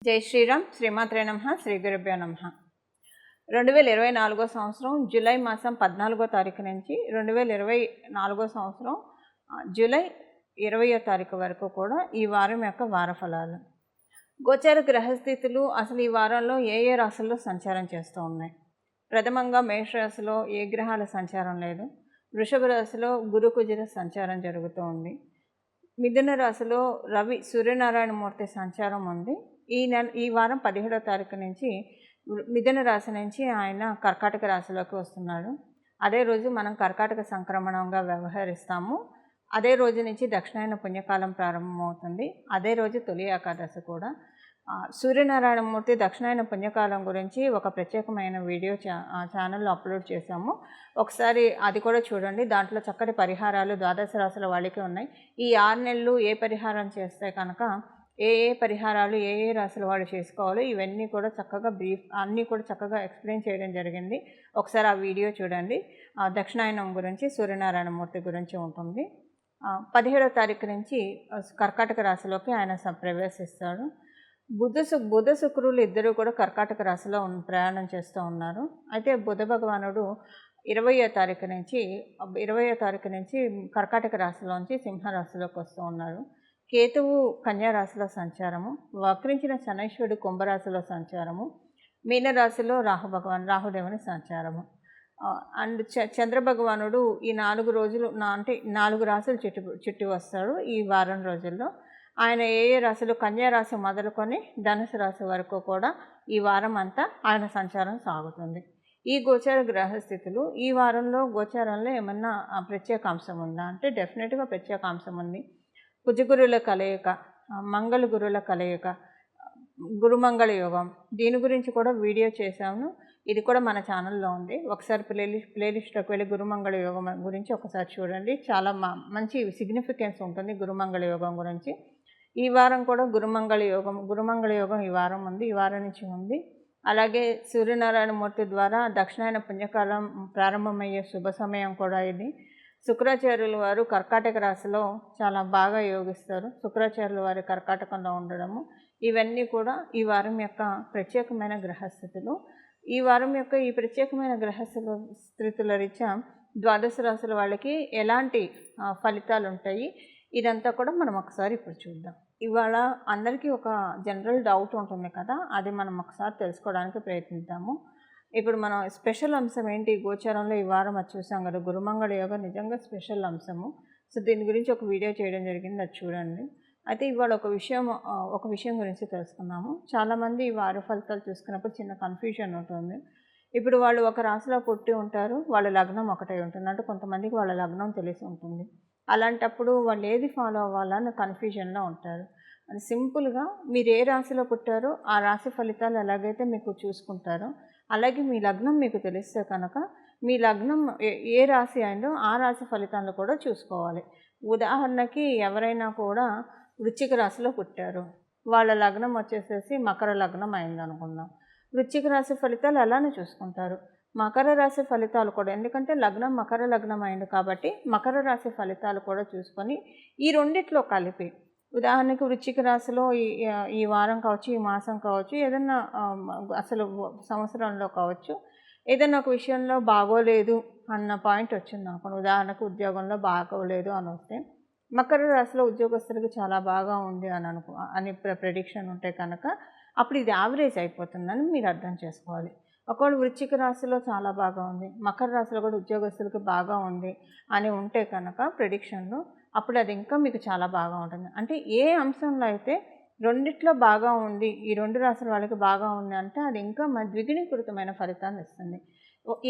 జై శ్రీరామ్. శ్రీమాత్రే నమః. శ్రీ గురుభ్యో నమః. 2024 సంవత్సరం జూలై మాసం 14వ తారీఖు నుంచి 2024 సంవత్సరం జూలై 20వ తారీఖు వరకు కూడా ఈ వారం యొక్క వార ఫలాలు. గోచార గ్రహస్థితులు అసలు ఈ వారంలో ఏ రాశుల్లో సంచారం చేస్తూ ఉన్నాయి. ప్రథమంగా మేషరాశిలో ఏ గ్రహాల సంచారం లేదు. వృషభ రాశిలో గురు కుజుల సంచారం జరుగుతూ ఉంది. మిథున రాశిలో రవి సూర్యనారాయణమూర్తి సంచారం ఉంది. ఈ వారం 17వ తారీఖు నుంచి మిథున రాశి నుంచి ఆయన కర్కాటక రాశిలోకి వస్తున్నాడు. అదే రోజు మనం కర్కాటక సంక్రమణంగా వ్యవహరిస్తాము. అదే రోజు నుంచి దక్షిణాయన పుణ్యకాలం ప్రారంభమవుతుంది. అదే రోజు తొలి ఏకాదశి కూడా. సూర్యనారాయణమూర్తి దక్షిణాయన పుణ్యకాలం గురించి ఒక ప్రత్యేకమైన వీడియో ఛానల్లో అప్లోడ్ చేశాము. ఒకసారి అది కూడా చూడండి. దాంట్లో చక్కటి పరిహారాలు ద్వాదశ రాశుల వాళ్ళకి ఉన్నాయి. ఈ 6 నెలలు ఏ పరిహారం చేస్తే కనుక ఏ పరిహారాలు ఏ రాశుల వాళ్ళు చేసుకోవాలో ఇవన్నీ కూడా చక్కగా అన్నీ కూడా చక్కగా ఎక్స్ప్లెయిన్ చేయడం జరిగింది. ఒకసారి ఆ వీడియో చూడండి. దక్షిణాయనం గురించి సూర్యనారాయణమూర్తి గురించి ఉంటుంది. 17వ తారీఖు నుంచి కర్కాటక రాశిలోకి ఆయన ప్రవేశిస్తాడు. బుధ శుక్రులు ఇద్దరు కూడా కర్కాటక రాశిలో ప్రయాణం చేస్తూ ఉన్నారు. అయితే బుధ భగవానుడు 20వ తారీఖు నుంచి కర్కాటక రాశిలోంచి సింహరాశిలోకి వస్తూ ఉన్నారు. కేతువు కన్యారాశిలో సంచారము, వక్రించిన శనైశ్వరుడు కుంభరాశిలో సంచారము, మీనరాశిలో రాహుదేవుని సంచారము. అండ్ చంద్రభగవానుడు ఈ 4 రోజులు అంటే 4 రాశులు చుట్టి వస్తాడు. ఈ వారం రోజుల్లో ఆయన ఏ రాశులు కన్యారాశి మొదలుకొని ధనుసు రాశి వరకు కూడా ఈ వారం అంతా ఆయన సంచారం సాగుతుంది. ఈ గోచార గ్రహస్థితులు ఈ వారంలో గోచారంలో ఏమన్నా ప్రత్యేక అంశం ఉందా అంటే డెఫినెట్గా ప్రత్యేక అంశం ఉంది. కుజగురుల కలయిక, మంగళ గురుల కలయిక, గురుమంగళ యోగం, దీని గురించి కూడా వీడియో చేశాను. ఇది కూడా మన ఛానల్లో ఉంది. ఒకసారి ప్లేలిస్ట్లోకి వెళ్ళి గురుమంగళ యోగం గురించి ఒకసారి చూడండి. చాలా మంచి సిగ్నిఫికెన్స్ ఉంటుంది గురుమంగళ యోగం గురించి. ఈ వారం కూడా గురుమంగళ యోగం ఈ వారం ఉంది, ఈ వారం నుంచి ఉంది. అలాగే సూర్యనారాయణమూర్తి ద్వారా దక్షిణాయన పుణ్యకాలం ప్రారంభమయ్యే శుభ సమయం కూడా ఇది. శుక్రాచార్యుల వారు కర్కాటక రాశిలో చాలా బాగా యోగిస్తారు. శుక్రాచార్యుల వారి కర్కాటకంలో ఉండడము ఇవన్నీ కూడా ఈ వారం యొక్క ప్రత్యేకమైన గ్రహస్థితులు. ఈ వారం యొక్క ఈ ప్రత్యేకమైన గ్రహస్థితుల రీత్యా ద్వాదశ రాశుల వాళ్ళకి ఎలాంటి ఫలితాలు ఉంటాయి ఇదంతా కూడా మనం ఒకసారి ఇప్పుడు చూద్దాం. ఇవాళ అందరికీ ఒక జనరల్ డౌట్ ఉంటుంది కదా, అది మనం ఒకసారి తెలుసుకోవడానికి ప్రయత్నిద్దాము. ఇప్పుడు మనం స్పెషల్ అంశం ఏంటి గోచారంలో ఈ వారం అది చూసాం కదా, గురుమంగళ యోగం నిజంగా స్పెషల్ అంశము. సో దీని గురించి ఒక వీడియో చేయడం జరిగింది, అది చూడండి. అయితే ఇవాళ ఒక విషయం గురించి తెలుసుకున్నాము. చాలామంది ఈ వార ఫలితాలు చూసుకున్నప్పుడు చిన్న కన్ఫ్యూజన్ ఉంటుంది. ఇప్పుడు వాళ్ళు ఒక రాశిలో పుట్టి ఉంటారు, వాళ్ళ లగ్నం ఒకటే ఉంటుంది. అంటే కొంతమందికి వాళ్ళ లగ్నం తెలిసి ఉంటుంది. అలాంటప్పుడు వాళ్ళు ఏది ఫాలో అవ్వాలని కన్ఫ్యూజన్లో ఉంటారు. అది సింపుల్గా మీరు ఏ రాశిలో పుట్టారో ఆ రాశి ఫలితాలు ఎలాగైతే మీకు చూసుకుంటారో అలాగే మీ లగ్నం మీకు తెలిస్తే కనుక మీ లగ్నం ఏ రాశి అయిందో ఆ రాశి ఫలితాలను కూడా చూసుకోవాలి. ఉదాహరణకి ఎవరైనా కూడా వృశ్చిక రాశిలో పుట్టారు, వాళ్ళ లగ్నం వచ్చేసేసి మకర లగ్నం అయింది అనుకుందాం. వృశ్చిక రాశి ఫలితాలు అలానే చూసుకుంటారు. మకర రాశి ఫలితాలు కూడా, ఎందుకంటే లగ్నం మకర లగ్నం అయింది కాబట్టి మకర రాశి ఫలితాలు కూడా చూసుకొని ఈ రెండిట్లో కలిపి, ఉదాహరణకు వృశ్చిక రాశిలో ఈ వారం కావచ్చు, ఈ మాసం కావచ్చు, ఏదన్నా అసలు సంవత్సరంలో కావచ్చు, ఏదైనా ఒక విషయంలో బాగోలేదు అన్న పాయింట్ వచ్చింది అనుకోండి. ఉదాహరణకు ఉద్యోగంలో బాగోలేదు అని వస్తే మకర రాశిలో ఉద్యోగస్తులకు చాలా బాగా ఉంది అని ప్రెడిక్షన్ ఉంటే కనుక అప్పుడు ఇది యావరేజ్ అయిపోతుందని మీరు అర్థం చేసుకోవాలి. ఒకవేళ వృశ్చిక రాశిలో చాలా బాగా ఉంది, మకర రాశిలో కూడా ఉద్యోగస్తులకు బాగా ఉంది అని ఉంటే కనుక ప్రెడిక్షన్లో అప్పుడు అది ఇంకా మీకు చాలా బాగా ఉంటుంది. అంటే ఏ అంశంలో అయితే రెండిట్లో బాగా ఉంది, ఈ 2 రాశుల వాళ్ళకి బాగా ఉంది అంటే అది ఇంకా ద్విగుణీకృతమైన ఫలితాన్ని ఇస్తుంది.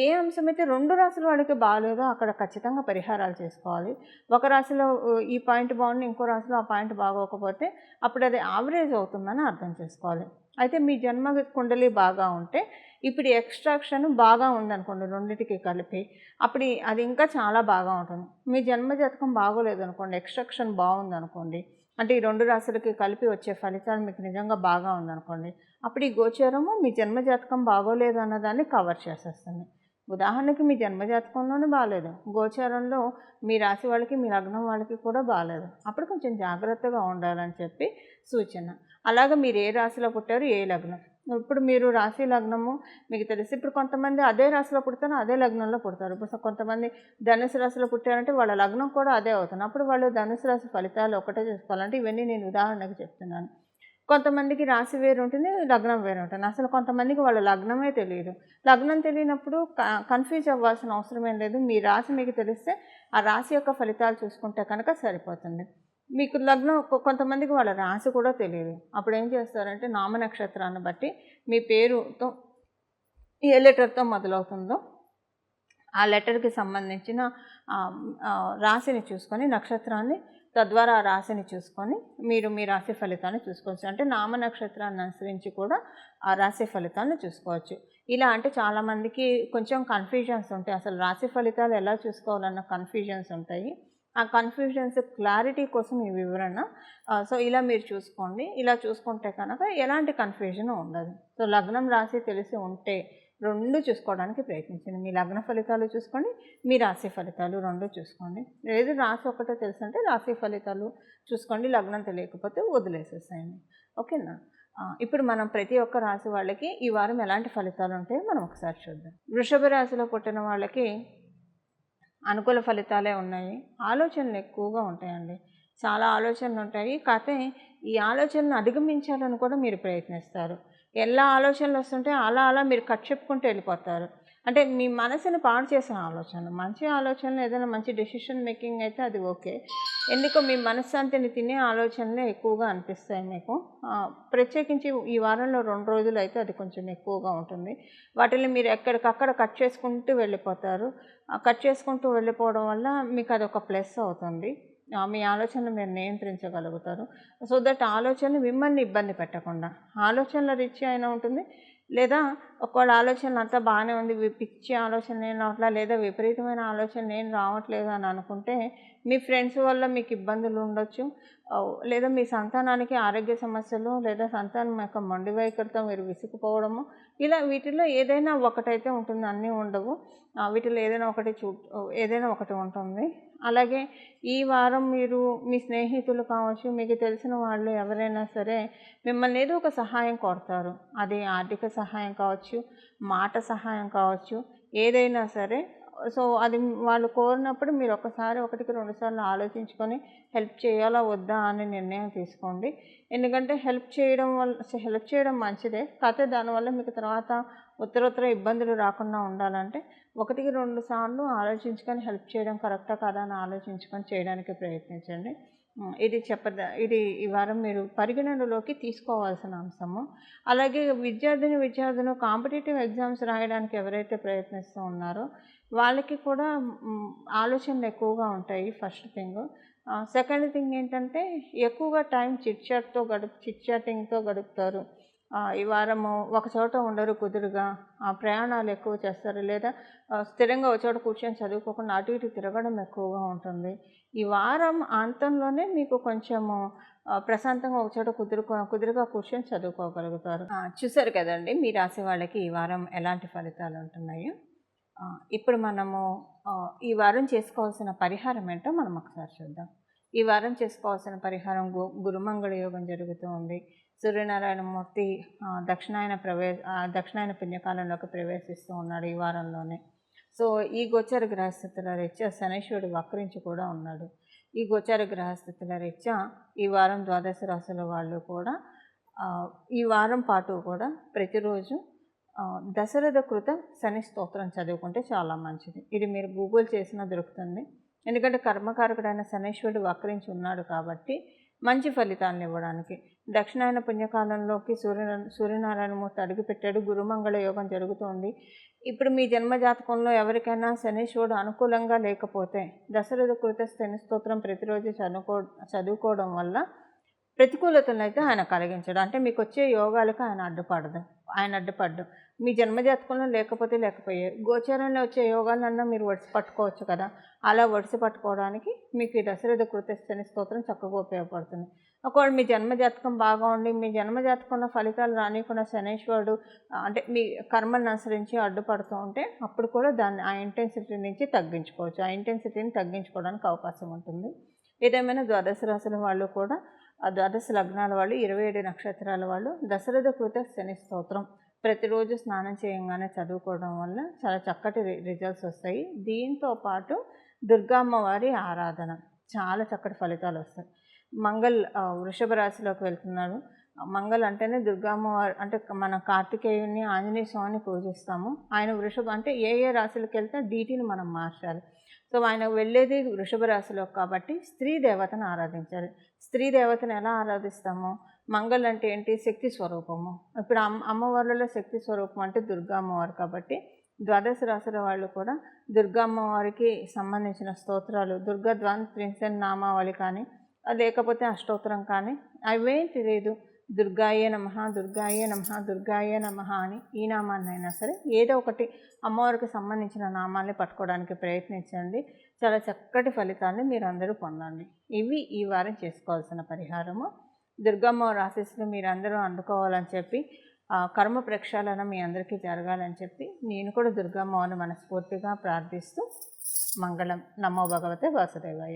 ఏ అంశం అయితే 2 రాశుల వాళ్ళకి బాగాలేదో అక్కడ ఖచ్చితంగా పరిహారాలు చేసుకోవాలి. ఒక రాశిలో ఈ పాయింట్ బాగుండి ఇంకో రాశిలో ఆ పాయింట్ బాగోకపోతే అప్పుడు అది యావరేజ్ అవుతుందని అర్థం చేసుకోవాలి. అయితే మీ జన్మ కుండలి బాగా ఉంటే ఇప్పుడు ఎక్స్ట్రాక్షన్ బాగా ఉందనుకోండి రెండింటికి కలిపి, అప్పుడు అది ఇంకా చాలా బాగా ఉంటుంది. మీ జన్మ జాతకం బాగోలేదు అనుకోండి, ఎక్స్ట్రాక్షన్ బాగుందనుకోండి, అంటే ఈ 2 రాశులకి కలిపి వచ్చే ఫలితాలు మీకు నిజంగా బాగా ఉందనుకోండి, అప్పుడు ఈ గోచారము మీ జన్మ జాతకం బాగోలేదు అన్నదాన్ని కవర్ చేసేస్తుంది. ఉదాహరణకి మీ జన్మజాతకంలోనే బాగాలేదు, గోచారంలో మీ రాశి వాళ్ళకి మీ లగ్నం వాళ్ళకి కూడా బాగాలేదు. అప్పుడు కొంచెం జాగ్రత్తగా ఉండాలని చెప్పి సూచన. అలాగే మీరు ఏ రాశిలో పుట్టారు, ఏ లగ్నం. ఇప్పుడు మీరు రాశి లగ్నము మీకు తెలిసి ఇప్పుడు కొంతమంది అదే రాశిలో పుడతారు, అదే లగ్నంలో పుడతారు. ఇప్పుడు కొంతమంది ధనుసు రాశిలో పుట్టారంటే వాళ్ళ లగ్నం కూడా అదే అవుతుంది. అప్పుడు వాళ్ళు ధనుసు రాశి ఫలితాలు ఒకటే చూసుకోవాలంటే ఇవన్నీ నేను ఉదాహరణకు చెప్తున్నాను. కొంతమందికి రాశి వేరు ఉంటుంది, లగ్నం వేరు ఉంటుంది. అసలు కొంతమందికి వాళ్ళ లగ్నమే తెలియదు. లగ్నం తెలియనప్పుడు కన్ఫ్యూజ్ అవ్వాల్సిన అవసరం ఏం లేదు. మీ రాశి మీకు తెలిస్తే ఆ రాశి యొక్క ఫలితాలు చూసుకుంటే కనుక సరిపోతుంది. మీకు లగ్నం కొంతమందికి వాళ్ళ రాశి కూడా తెలియదు. అప్పుడు ఏం చేస్తారంటే నామ నక్షత్రాన్ని బట్టి మీ పేరుతో ఏ లెటర్తో మొదలవుతుందో ఆ లెటర్కి సంబంధించిన రాశిని చూసుకొని, నక్షత్రాన్ని తద్వారా ఆ రాశిని చూసుకొని మీరు మీ రాశి ఫలితాన్ని చూసుకోవచ్చు. అంటే నామ నక్షత్రాన్ని అనుసరించి కూడా ఆ రాశి ఫలితాన్ని చూసుకోవచ్చు. ఇలా అంటే చాలామందికి కొంచెం కన్ఫ్యూజన్స్ ఉంటాయి. అసలు రాశి ఫలితాలు ఎలా చూసుకోవాలన్న కన్ఫ్యూజన్స్ ఉంటాయి. ఆ కన్ఫ్యూజన్స్ క్లారిటీ కోసం ఈ వివరణ. సో ఇలా మీరు చూసుకోండి. ఇలా చూసుకుంటే కనుక ఎలాంటి కన్ఫ్యూజన్ ఉండదు. సో లగ్నం రాశి తెలిసి ఉంటే రెండు చూసుకోవడానికి ప్రయత్నించండి. మీ లగ్న ఫలితాలు చూసుకోండి, మీ రాశి ఫలితాలు రెండు చూసుకోండి. లేదు రాశి ఒకటే తెలుసు అంటే రాశి ఫలితాలు చూసుకోండి, లగ్నం తెలియకపోతే వదిలేసేసేయండి. ఓకేనా? ఇప్పుడు మనం ప్రతి ఒక్క రాశి వాళ్ళకి ఈ వారం ఎలాంటి ఫలితాలు ఉంటాయో మనం ఒకసారి చూద్దాం. వృషభ రాశిలో పుట్టిన వాళ్ళకి అనుకూల ఫలితాలే ఉన్నాయి. ఆలోచనలు ఎక్కువగా ఉంటాయండి, చాలా ఆలోచనలు ఉంటాయి. కాకపోతే ఈ ఆలోచనను అధిగమించాలని కూడా మీరు ప్రయత్నిస్తారు. ఎలా ఆలోచనలు వస్తుంటే అలా మీరు కట్ చెప్పుకుంటూ వెళ్ళిపోతారు. అంటే మీ మనసుని పాడు చేసే ఆలోచనలు, మంచి ఆలోచనలు ఏదైనా మంచి డెసిషన్ మేకింగ్ అయితే అది ఓకే. ఎందుకో మీ మనశ్శాంతిని తినే ఆలోచనలే ఎక్కువగా అనిపిస్తాయి మీకు. ప్రత్యేకించి ఈ వారంలో 2 రోజులు అయితే అది కొంచెం ఎక్కువగా ఉంటుంది. వాటిని మీరు ఎక్కడికక్కడ కట్ చేసుకుంటూ వెళ్ళిపోతారు. కట్ చేసుకుంటూ వెళ్ళిపోవడం వల్ల మీకు అదొక ప్లస్ అవుతుంది. మీ ఆలోచనలు మీరు నియంత్రించగలుగుతారు. సో దట్ ఆలోచనలు మిమ్మల్ని ఇబ్బంది పెట్టకుండా ఆలోచనల రీత్యా అయినా ఉంటుంది. లేదా ఒకవేళ ఆలోచనలు అంతా బాగానే ఉంది, పిచ్చి ఆలోచన ఏం రావట్లేదు, లేదా విపరీతమైన ఆలోచనలు ఏం రావట్లేదు అని అనుకుంటే మీ ఫ్రెండ్స్ వల్ల మీకు ఇబ్బందులు ఉండొచ్చు. లేదా మీ సంతానానికి ఆరోగ్య సమస్యలు, లేదా సంతానం యొక్క మొండి వైఖరితో మీరు విసిగిపోవడము, ఇలా వీటిల్లో ఏదైనా ఒకటైతే ఉంటుంది, అన్నీ ఉండవు. వీటిలో ఏదైనా ఒకటి ఉంటుంది. అలాగే ఈ వారం మీరు మీ స్నేహితులు కావచ్చు, మీకు తెలిసిన వాళ్ళు ఎవరైనా సరే మిమ్మల్ని ఏదో ఒక సహాయం కోరుతారు. అది ఆర్థిక సహాయం కావచ్చు, మాట సహాయం కావచ్చు, ఏదైనా సరే. సో అది వాళ్ళు కోరినప్పుడు మీరు ఒకటికి 2 సార్లు ఆలోచించుకొని హెల్ప్ చేయాలా వద్దా అని నిర్ణయం తీసుకోండి. ఎందుకంటే హెల్ప్ చేయడం మంచిదే. కాకపోతే దానివల్ల మీకు తర్వాత ఉత్తరోత్తర ఇబ్బందులు రాకుండా ఉండాలంటే 1-2 సార్లు ఆలోచించుకొని హెల్ప్ చేయడం కరెక్టా కాదా అని ఆలోచించుకొని చేయడానికి ప్రయత్నించండి. ఇది ఈ వారం మీరు పరిగణనలోకి తీసుకోవాల్సిన అంశము. అలాగే విద్యార్థులు కాంపిటేటివ్ ఎగ్జామ్స్ రాయడానికి ఎవరైతే ప్రయత్నిస్తూ ఉన్నారో వాళ్ళకి కూడా ఆలోచనలు ఎక్కువగా ఉంటాయి. First thing. సెకండ్ థింగ్ ఏంటంటే ఎక్కువగా టైం చిట్చాటింగ్తో గడుపుతారు. ఈ వారము ఒక చోట ఉండరు కుదురుగా, ప్రయాణాలు ఎక్కువ చేస్తారు. లేదా స్థిరంగా ఒక చోట కూర్చొని చదువుకోకుండా అటు ఇటు తిరగడం ఎక్కువగా ఉంటుంది. ఈ వారం అంతంలోనే మీకు కొంచెము ప్రశాంతంగా ఒక చోట కుదురుగా కూర్చొని చదువుకోగలుగుతారు. చూసారు కదండి మీ రాశి వాళ్ళకి ఈ వారం ఎలాంటి ఫలితాలు ఉంటున్నాయో. ఇప్పుడు మనము ఈ వారం చేసుకోవాల్సిన పరిహారం ఏంటో మనం ఒకసారి చూద్దాం. ఈ వారం చేసుకోవాల్సిన పరిహారం గురుమంగళ యోగం జరుగుతూ ఉంది. సూర్యనారాయణమూర్తి దక్షిణాయన పుణ్యకాలంలోకి ప్రవేశిస్తూ ఉన్నాడు ఈ వారంలోనే. సో ఈ గోచర గ్రహస్థితుల రీత్యా శనీశ్వరుడు వక్రించి కూడా ఉన్నాడు. ఈ గోచర గ్రహస్థితుల రీత్యా ఈ వారం ద్వాదశ రాశుల వాళ్ళు కూడా ఈ వారం పాటు కూడా ప్రతిరోజు దశరథ కృత శని స్తోత్రం చదువుకుంటే చాలా మంచిది. ఇది మీరు గూగుల్ చేసినా దొరుకుతుంది. ఎందుకంటే కర్మకారకుడైన శనీశ్వరుడు వక్రించి ఉన్నాడు కాబట్టి మంచి ఫలితాలను ఇవ్వడానికి. దక్షిణాయన పుణ్యకాలంలోకి సూర్యనారాయణమూర్తి అడుగుపెట్టాడు. గురుమంగళ యోగం జరుగుతోంది. ఇప్పుడు మీ జన్మజాతకంలో ఎవరికైనా శనీశ్వరుడు అనుకూలంగా లేకపోతే దశరథ కృత శని స్తోత్రం ప్రతిరోజు చదువుకోవడం వల్ల ప్రతికూలతలను అయితే ఆయన కలిగించడు. అంటే మీకు వచ్చే యోగాలకు ఆయన అడ్డుపడ్డు. మీ జన్మజాతకంలో లేకపోతే లేకపోయాయి, గోచారంలో వచ్చే యోగాలన్నా మీరు ఒడిసి పట్టుకోవచ్చు కదా. అలా ఒడిసి పట్టుకోవడానికి మీకు ఈ దశరథ కృత శని స్తోత్రం చక్కగా ఉపయోగపడుతుంది. ఒకవేళ మీ జన్మజాతకం బాగా ఉండి మీ జన్మజాతకంలో ఫలితాలు రానియకుండా శనీశ్వరుడు అంటే మీ కర్మలను అనుసరించి అడ్డుపడుతూ ఉంటే అప్పుడు కూడా దాన్ని ఆ ఇంటెన్సిటీ నుంచి తగ్గించుకోవచ్చు. ఆ ఇంటెన్సిటీని తగ్గించుకోవడానికి అవకాశం ఉంటుంది. ఏదేమైనా ద్వాదశ రాశుల వాళ్ళు కూడా ఆ ద్వాదశ లగ్నాల వాళ్ళు 27 నక్షత్రాల వాళ్ళు దశరథ కృత శని స్తోత్రం ప్రతిరోజు స్నానం చేయంగానే చదువుకోవడం వల్ల చాలా చక్కటి రిజల్ట్స్ వస్తాయి. దీంతో పాటు దుర్గామ్మవారి ఆరాధన చాలా చక్కటి ఫలితాలు వస్తాయి. మంగళ్ వృషభ రాశిలోకి వెళ్తున్నాడు. మంగళ అంటేనే దుర్గామ్మవారు అంటే మన కార్తికేయుని ఆంజనేయ స్వామిని పూజిస్తాము. ఆయన వృషభ అంటే ఏ ఏ రాశులకు వెళ్తే డీటీని మనం మార్చాలి. సో ఆయన వెళ్ళేది వృషభ రాశిలో కాబట్టి స్త్రీ దేవతను ఆరాధించాలి. స్త్రీ దేవతను ఎలా ఆరాధిస్తాము? మంగళ అంటే ఏంటి? శక్తి స్వరూపము. ఇప్పుడు అమ్మవార్లలో శక్తి స్వరూపం అంటే దుర్గా అమ్మవారు కాబట్టి ద్వాదశ రాశుల వాళ్ళు కూడా దుర్గా అమ్మవారికి సంబంధించిన స్తోత్రాలు దుర్గా త్రింశత్ నామావళి కానీ లేకపోతే అష్టోత్తరం కానీ అవేం తెలియదు, దుర్గాయే నమః దుర్గాయే నమః దుర్గాయే నమః అని ఈ నామాన్నైనా సరే ఏదో ఒకటి అమ్మవారికి సంబంధించిన నామాల్ని పట్టుకోవడానికి ప్రయత్నించండి. చాలా చక్కటి ఫలితాన్ని మీరు అందరూ పొందండి. ఇవి ఈ వారం చేసుకోవాల్సిన పరిహారము. దుర్గమ్మవారి ఆశీస్సులు మీరందరూ అందుకోవాలని చెప్పి కర్మ ప్రక్షాళన మీ అందరికీ జరగాలని చెప్పి నేను కూడా దుర్గమ్మవారిని మనస్ఫూర్తిగా ప్రార్థిస్తూ మంగళం. నమో భగవతే వాసుదేవాయ.